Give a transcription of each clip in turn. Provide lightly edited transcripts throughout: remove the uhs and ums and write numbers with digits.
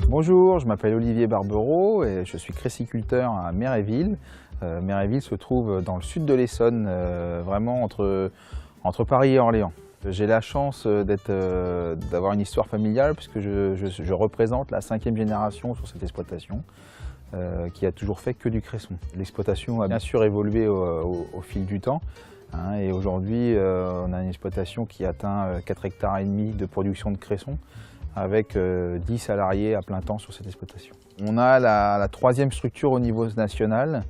Bonjour, je m'appelle Olivier Barbereau et je suis créciculteur à Méréville. Méréville se trouve dans le sud de l'Essonne, vraiment entre Paris et Orléans. J'ai la chance d'avoir une histoire familiale puisque je représente la 5e génération sur cette exploitation qui a toujours fait que du cresson. L'exploitation a bien sûr évolué au fil du temps. Et aujourd'hui, on a une exploitation qui atteint 4,5 hectares de production de cresson, avec 10 salariés à plein temps sur cette exploitation. On a la 3e structure au niveau national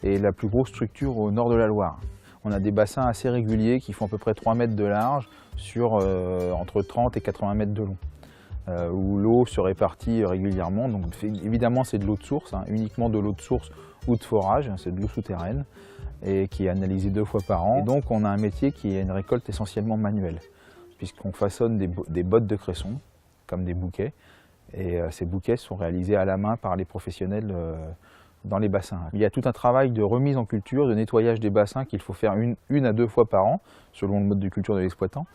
et la plus grosse structure au nord de la Loire. On a des bassins assez réguliers qui font à peu près 3 mètres de large sur entre 30 et 80 mètres de long, où l'eau se répartit régulièrement. Donc, évidemment, c'est de l'eau de source, uniquement de l'eau de source ou de forage, c'est de l'eau souterraine, et qui est analysée 2 fois par an. Et donc, on a un métier qui est une récolte essentiellement manuelle, puisqu'on façonne des bottes de cresson, comme des bouquets, et ces bouquets sont réalisés à la main par les professionnels dans les bassins. Il y a tout un travail de remise en culture, de nettoyage des bassins qu'il faut faire une à 2 fois par an, selon le mode de culture de l'exploitant,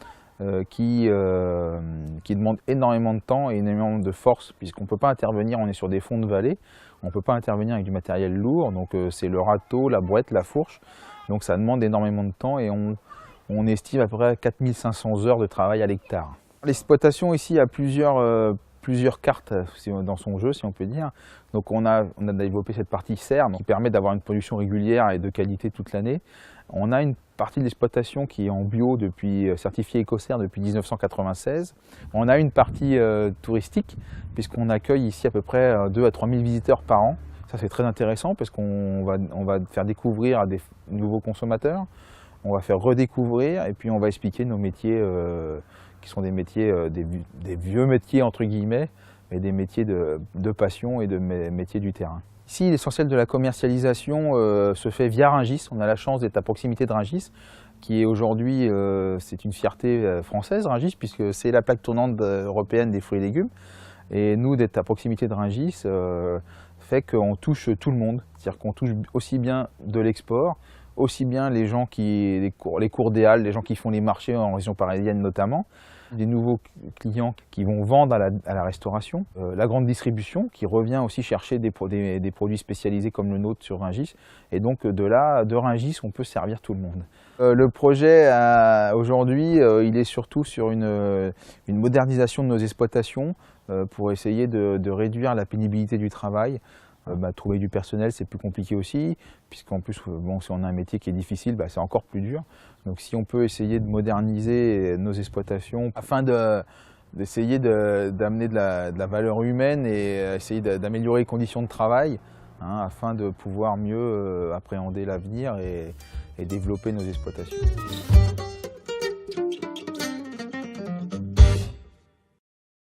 qui demande énormément de temps et énormément de force, puisqu'on ne peut pas intervenir, on est sur des fonds de vallée, on ne peut pas intervenir avec du matériel lourd, donc c'est le râteau, la brouette, la fourche, donc ça demande énormément de temps et on estime à peu près 4500 heures de travail à l'hectare. L'exploitation ici a plusieurs cartes dans son jeu, si on peut dire. Donc on a développé cette partie serre qui permet d'avoir une production régulière et de qualité toute l'année. On a une partie de l'exploitation qui est en bio, certifiée Écocert depuis 1996. On a une partie touristique, puisqu'on accueille ici à peu près 2 à 3 000 visiteurs par an. Ça c'est très intéressant parce qu'on va faire découvrir à des nouveaux consommateurs, on va faire redécouvrir et puis on va expliquer nos métiers qui sont des métiers, des vieux métiers entre guillemets, mais des métiers de passion et de métiers du terrain. Ici, l'essentiel de la commercialisation se fait via Rungis. On a la chance d'être à proximité de Rungis, qui est aujourd'hui, c'est une fierté française, Rungis, puisque c'est la plaque tournante européenne des fruits et légumes. Et nous, d'être à proximité de Rungis, fait qu'on touche tout le monde. C'est-à-dire qu'on touche aussi bien de l'export, aussi bien les gens les cours des halles, les gens qui font les marchés en région parisienne notamment, des nouveaux clients qui vont vendre à la restauration, la grande distribution qui revient aussi chercher des produits spécialisés comme le nôtre sur Rungis, et donc de Rungis on peut servir tout le monde. Le projet aujourd'hui il est surtout sur une modernisation de nos exploitations pour essayer de réduire la pénibilité du travail. Trouver du personnel c'est plus compliqué aussi, puisqu'en plus si on a un métier qui est difficile, c'est encore plus dur. Donc si on peut essayer de moderniser nos exploitations afin d'essayer d'amener de la valeur humaine et essayer d'améliorer les conditions de travail, afin de pouvoir mieux appréhender l'avenir et développer nos exploitations.